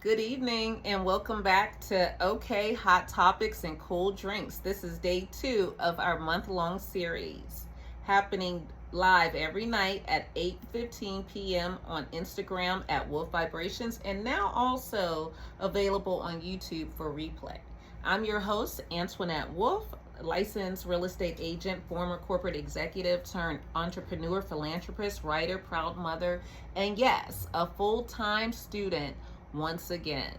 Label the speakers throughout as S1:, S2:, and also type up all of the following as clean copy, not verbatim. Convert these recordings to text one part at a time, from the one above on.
S1: Good evening and welcome back to OK Hot Topics and Cool Drinks. This is day 2 of our month-long series happening live every night at 8:15 p.m. on Instagram at Wolf Vibrations and now also available on YouTube for replay. I'm your host, Antoinette Wolf, licensed real estate agent, former corporate executive turned entrepreneur, philanthropist, writer, proud mother, and yes, a full-time student once again.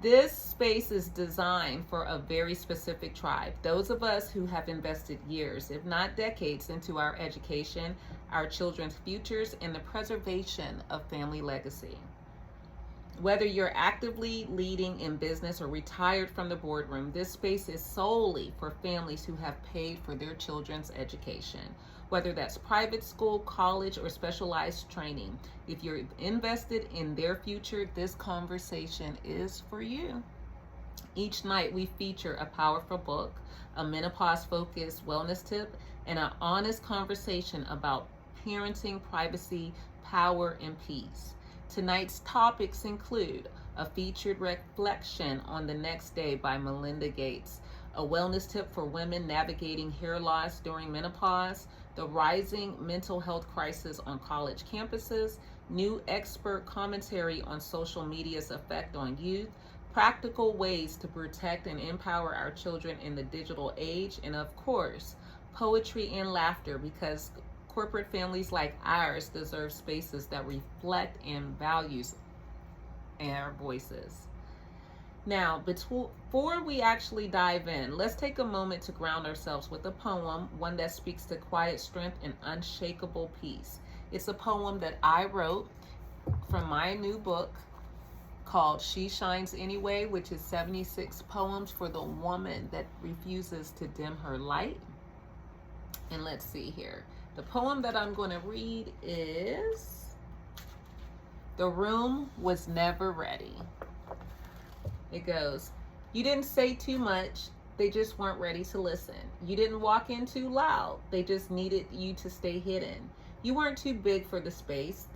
S1: This space is designed for a very specific tribe. Those of us who have invested years, if not decades, into our education, our children's futures, and the preservation of family legacy. Whether you're actively leading in business or retired from the boardroom, this space is solely for families who have paid for their children's education. Whether that's private school, college, or specialized training, if you're invested in their future, this conversation is for you. Each night we feature a powerful book, a menopause-focused wellness tip, and an honest conversation about parenting, privacy, power, and peace. Tonight's topics include a featured reflection on the next day by Melinda Gates, a wellness tip for women navigating hair loss during menopause, the rising mental health crisis on college campuses, new expert commentary on social media's effect on youth, practical ways to protect and empower our children in the digital age, and of course, poetry and laughter because corporate families like ours deserve spaces that reflect and values our voices. Now, before we actually dive in, let's take a moment to ground ourselves with a poem, one that speaks to quiet strength and unshakable peace. It's a poem that I wrote from my new book called She Shines Anyway, which is 76 poems for the woman that refuses to dim her light. And let's see here. The poem that I'm going to read is The Room Was Never Ready. It goes, you didn't say too much, they just weren't ready to listen. You didn't walk in too loud, they just needed you to stay hidden. You weren't too big for the space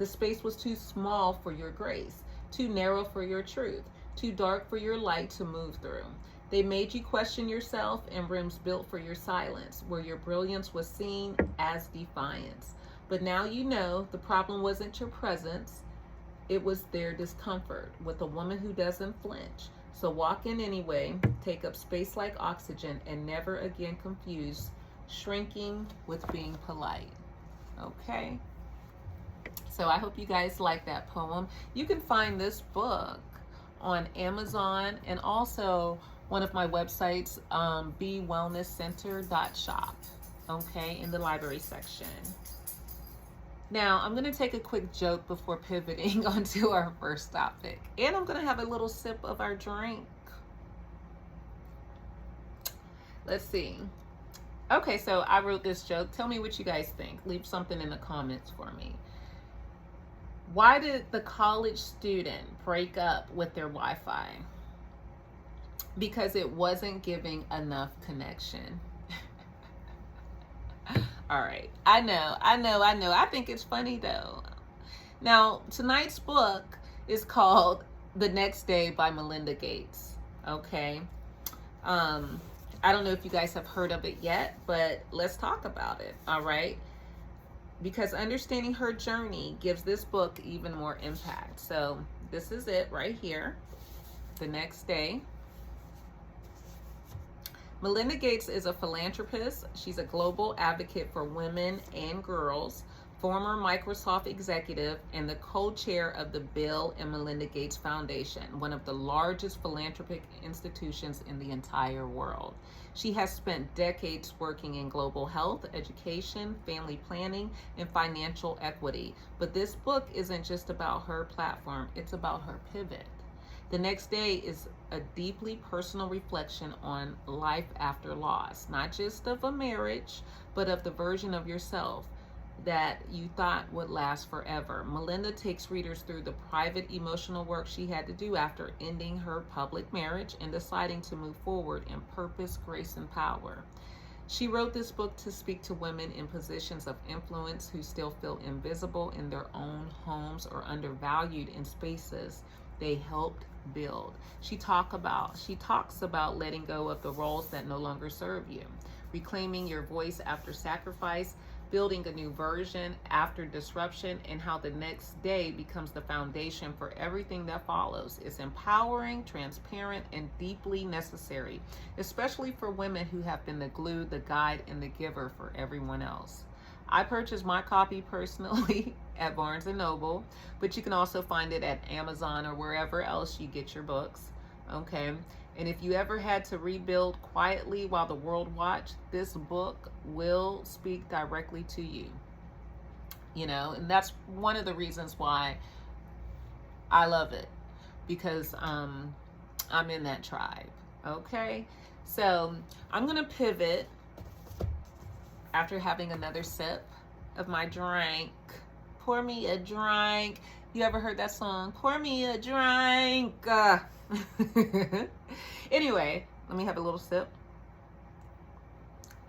S1: was too small for your grace, too narrow for your truth, too dark for your light to move through. They made you question yourself in rooms built for your silence, where your brilliance was seen as defiance. But now you know the problem wasn't your presence, it was their discomfort with a woman who doesn't flinch. So walk in anyway, take up space like oxygen, and never again confuse shrinking with being polite. Okay? So I hope you guys like that poem. You can find this book on Amazon and also one of my websites, bewellnesscenter.shop, okay, in the library section. Now, I'm going to take a quick joke before pivoting onto our first topic. And I'm going to have a little sip of our drink. Let's see. Okay, so I wrote this joke. Tell me what you guys think. Leave something in the comments for me. Why did the college student break up with their Wi-Fi? Because it wasn't giving enough connection. All right. I know. I think it's funny though. Now, tonight's book is called The Next Day by Melinda Gates. Okay. I don't know if you guys have heard of it yet, but let's talk about it. All right. Because understanding her journey gives this book even more impact. So this is it right here. The Next Day. Melinda Gates is a philanthropist. She's a global advocate for women and girls, former Microsoft executive, and the co-chair of the Bill and Melinda Gates Foundation, one of the largest philanthropic institutions in the entire world. She has spent decades working in global health, education, family planning, and financial equity. But this book isn't just about her platform, it's about her pivot. The Next Day is a deeply personal reflection on life after loss, not just of a marriage, but of the version of yourself that you thought would last forever. Melinda takes readers through the private emotional work she had to do after ending her public marriage and deciding to move forward in purpose, grace, and power. She wrote this book to speak to women in positions of influence who still feel invisible in their own homes or undervalued in spaces they helped build. She talks about letting go of the roles that no longer serve you, reclaiming your voice after sacrifice, building a new version after disruption, and how the next day becomes the foundation for everything that follows. It's empowering, transparent, and deeply necessary, especially for women who have been the glue, the guide, and the giver for everyone else. I purchased my copy personally at Barnes & Noble, but you can also find it at Amazon or wherever else you get your books. Okay. And if you ever had to rebuild quietly while the world watched, this book will speak directly to you. And that's one of the reasons why I love it, because I'm in that tribe. Okay. So I'm going to pivot after having another sip of my drink. Pour me a drink. You ever heard that song? Pour me a drink. Anyway, let me have a little sip.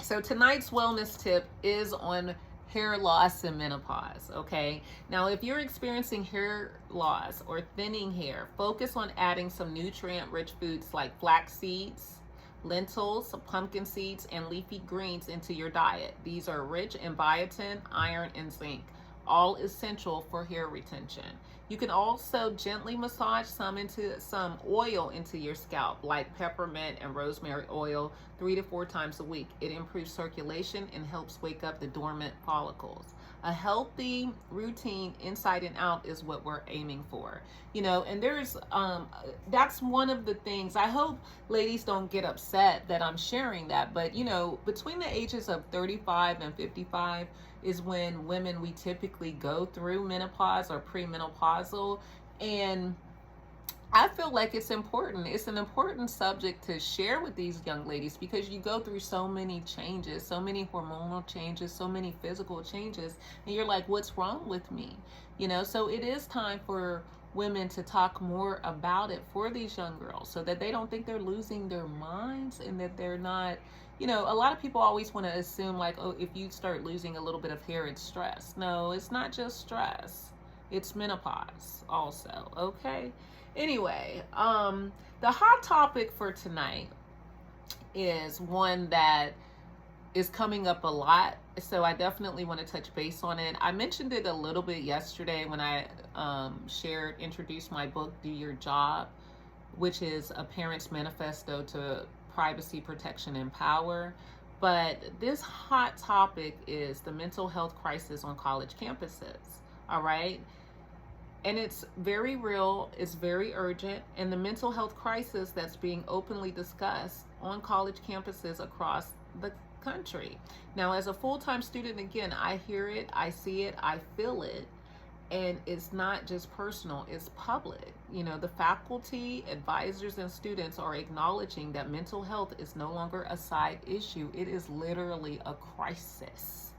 S1: So tonight's wellness tip is on hair loss and menopause, okay? Now, if you're experiencing hair loss or thinning hair, focus on adding some nutrient-rich foods like flax seeds, lentils, pumpkin seeds, and leafy greens into your diet. These are rich in biotin, iron, and zinc, all essential for hair retention. You can also gently massage some oil into your scalp, like peppermint and rosemary oil, 3 to 4 times a week. It improves circulation and helps wake up the dormant follicles. A healthy routine inside and out is what we're aiming for. And there's that's one of the things. I hope ladies don't get upset that I'm sharing that, but between the ages of 35 and 55 is when we typically go through menopause or premenopausal, and I feel like it's important. It's an important subject to share with these young ladies, because you go through so many changes, so many hormonal changes, so many physical changes, and you're like, what's wrong with me? So it is time for women to talk more about it for these young girls, so that they don't think they're losing their minds, and that they're not, a lot of people always want to assume like, oh, if you start losing a little bit of hair, it's stress. No, it's not just stress. It's menopause also, okay? Anyway, the hot topic for tonight is one that is coming up a lot, so I definitely want to touch base on it. I mentioned it a little bit yesterday when I introduced my book, Do Your Job, which is a parent's manifesto to privacy, protection, and power. But this hot topic is the mental health crisis on college campuses, all right? And it's very real, it's very urgent, and the mental health crisis that's being openly discussed on college campuses across the country. Now, as a full-time student, again, I hear it, I see it, I feel it, and it's not just personal, it's public. The faculty, advisors, and students are acknowledging that mental health is no longer a side issue. It is literally a crisis.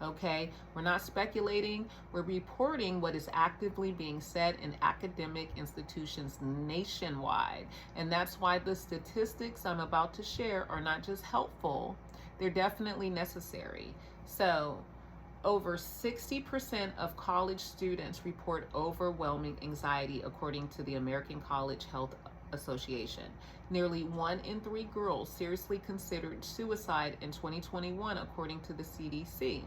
S1: Okay, we're not speculating, we're reporting what is actively being said in academic institutions nationwide. And that's why the statistics I'm about to share are not just helpful, they're definitely necessary. So, over 60% of college students report overwhelming anxiety, according to the American College Health Association. Nearly 1 in 3 girls seriously considered suicide in 2021, according to the CDC.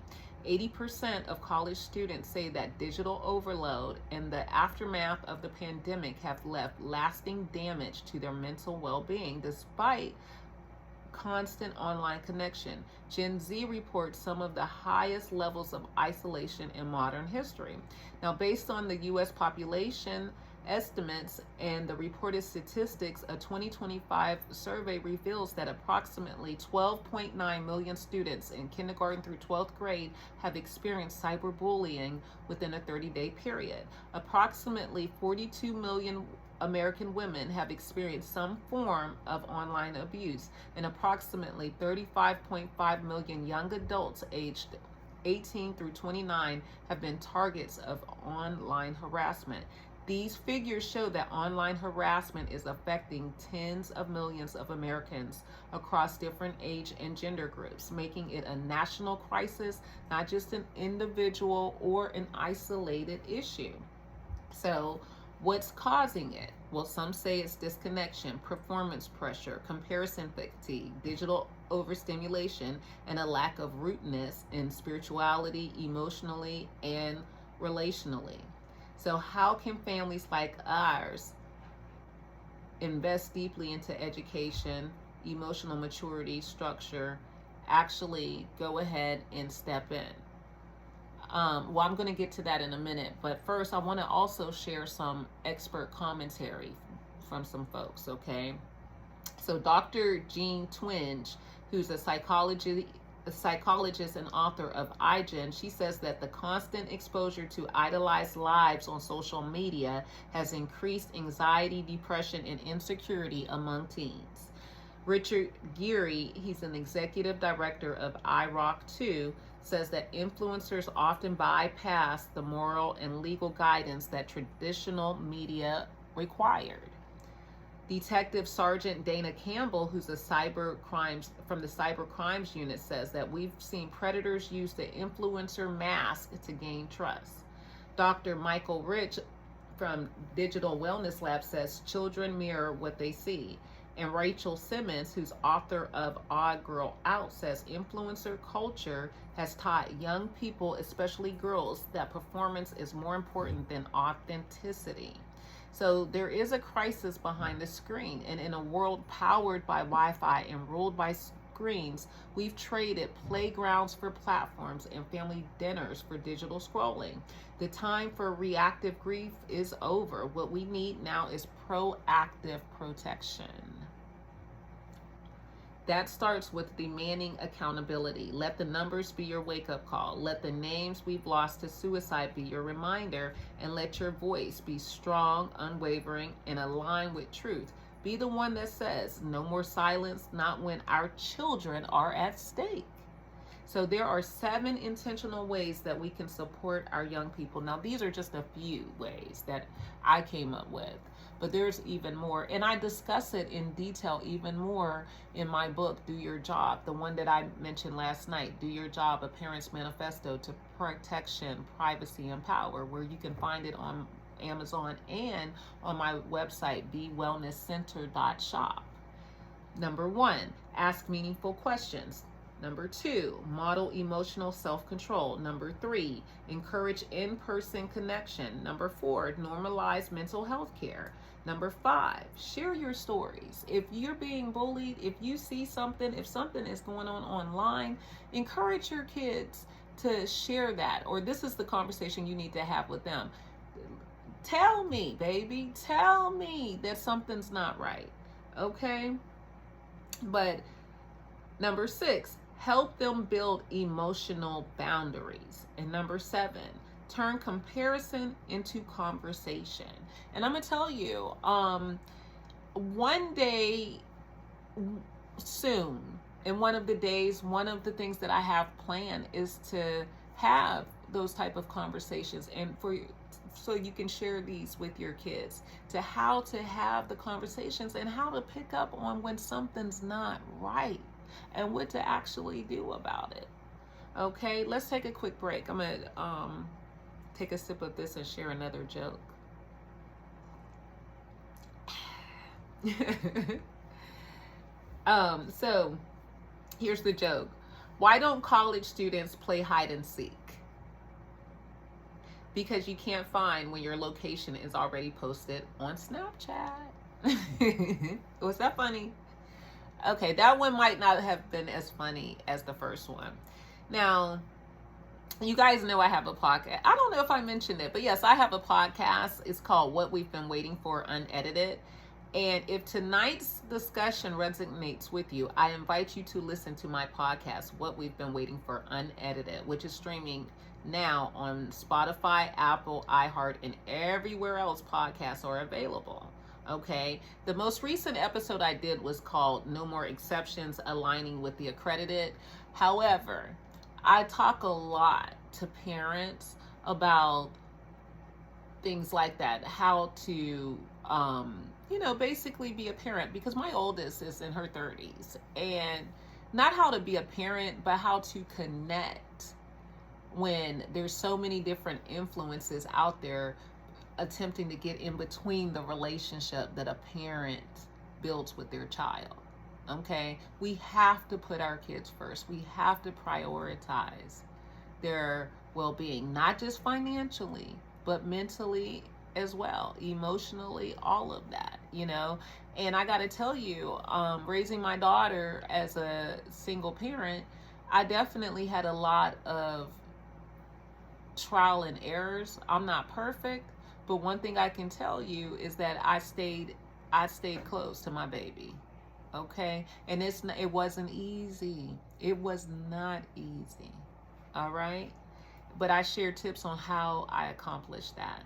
S1: 80% of college students say that digital overload and the aftermath of the pandemic have left lasting damage to their mental well-being, despite constant online connection. Gen Z reports some of the highest levels of isolation in modern history. Now, based on the U.S. population estimates and the reported statistics, a 2025 survey reveals that approximately 12.9 million students in kindergarten through 12th grade have experienced cyberbullying within a 30-day period. Approximately 42 million American women have experienced some form of online abuse, and approximately 35.5 million young adults aged 18 through 29 have been targets of online harassment. These figures show that online harassment is affecting tens of millions of Americans across different age and gender groups, making it a national crisis, not just an individual or an isolated issue. So, What's causing it? Well, some say it's disconnection, performance pressure, comparison fatigue, digital overstimulation, and a lack of rootedness in spirituality, emotionally, and relationally. So, how can families like ours invest deeply into education, emotional maturity, structure, actually go ahead and step in? Well, I'm going to get to that in a minute, but first I want to also share some expert commentary from some folks, okay? So Dr. Jean Twenge, who's a psychologist and author of iGen, she says that the constant exposure to idolized lives on social media has increased anxiety, depression, and insecurity among teens. Richard Geary, he's an executive director of iRock2, says that influencers often bypass the moral and legal guidance that traditional media required. Detective Sergeant Dana Campbell, who's a cyber crimes from the cyber crimes unit, says that we've seen predators use the influencer mask to gain trust. Dr. Michael Rich from Digital Wellness Lab says children mirror what they see. And Rachel Simmons, who's author of Odd Girl Out, says influencer culture has taught young people, especially girls, that performance is more important than authenticity. So there is a crisis behind the screen, and in a world powered by Wi-Fi and ruled by screens, we've traded playgrounds for platforms and family dinners for digital scrolling. The time for reactive grief is over. What we need now is proactive protection. That starts with demanding accountability. Let the numbers be your wake-up call. Let the names we've lost to suicide be your reminder, and let your voice be strong, unwavering, and aligned with truth. Be the one that says, no more silence, not when our children are at stake. So there are 7 intentional ways that we can support our young people. Now, these are just a few ways that I came up with, but there's even more. And I discuss it in detail even more in my book, Do Your Job, the one that I mentioned last night, Do Your Job, A Parent's Manifesto to Protection, Privacy, and Power, where you can find it on Amazon and on my website, bewellnesscenter.shop. Number 1, ask meaningful questions. Number 2, model emotional self-control. Number 3, encourage in-person connection. Number 4, normalize mental health care. Number 5, share your stories. If you're being bullied, if you see something, if something is going on online, encourage your kids to share that, or this is the conversation you need to have with them. Tell me, baby, tell me that something's not right, okay? But number 6, help them build emotional boundaries. And number 7, turn comparison into conversation. And I'm gonna tell you, one day soon, in one of the days, one of the things that I have planned is to have those type of conversations, and so you can share these with your kids, to how to have the conversations and how to pick up on when something's not right and what to actually do about it. Okay, let's take a quick break. I'm gonna take a sip of this and share another joke. So here's the joke. Why don't college students play hide and seek? Because you can't find when your location is already posted on Snapchat. Was that funny? Okay, that one might not have been as funny as the first one. Now, you guys know I have a podcast. I don't know if I mentioned it, but yes, I have a podcast. It's called What We've Been Waiting For, Unedited. And if tonight's discussion resonates with you, I invite you to listen to my podcast, What We've Been Waiting For, Unedited, which is streaming now on Spotify, Apple, iHeart, and everywhere else podcasts are available. Okay, the most recent episode I did was called No More Exceptions, Aligning with the Accredited. However, I talk a lot to parents about things like that, how to basically be a parent, because my oldest is in her 30s, and not how to be a parent, but how to connect when there's so many different influences out there, attempting to get in between the relationship that a parent builds with their child. Okay, we have to put our kids first. We have to prioritize their well-being, not just financially, but mentally as well, emotionally, all of that, you know. And I got to tell you, raising my daughter as a single parent, I definitely had a lot of trial and errors. I'm not perfect, but one thing I can tell you is that I stayed close to my baby. Okay? And it wasn't easy. It was not easy. All right? But I share tips on how I accomplished that.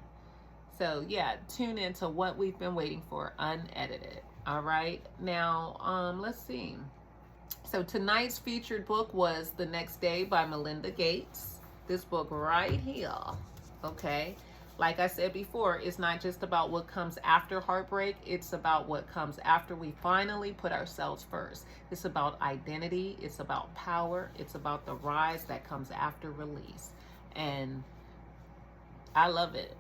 S1: So yeah, tune into What We've Been Waiting For, Unedited. All right? Now, let's see. So tonight's featured book was The Next Day by Melinda Gates. This book right here. Okay? Like I said before, it's not just about what comes after heartbreak. It's about what comes after we finally put ourselves first. It's about identity. It's about power. It's about the rise that comes after release. And I love it.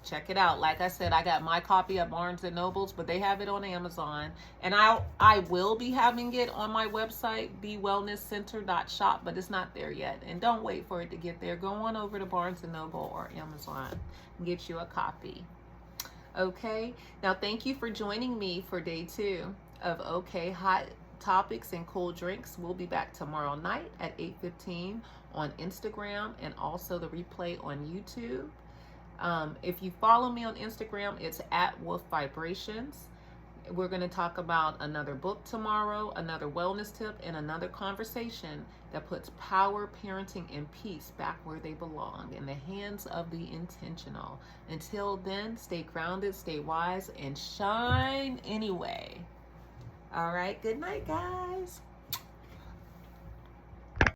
S1: Check it out. Like I said, I got my copy at Barnes and Nobles, but they have it on Amazon. And I will be having it on my website, bewellnesscenter.shop, but it's not there yet. And don't wait for it to get there. Go on over to Barnes and Noble or Amazon and get you a copy. Okay. Now, thank you for joining me for day 2 of OK Hot Topics and Cool Drinks. We'll be back tomorrow night at 8:15 on Instagram and also the replay on YouTube. If you follow me on Instagram, it's at Wolf Vibrations. We're going to talk about another book tomorrow, another wellness tip, and another conversation that puts power, parenting, and peace back where they belong, in the hands of the intentional. Until then, stay grounded, stay wise, and shine anyway. All right, good night, guys.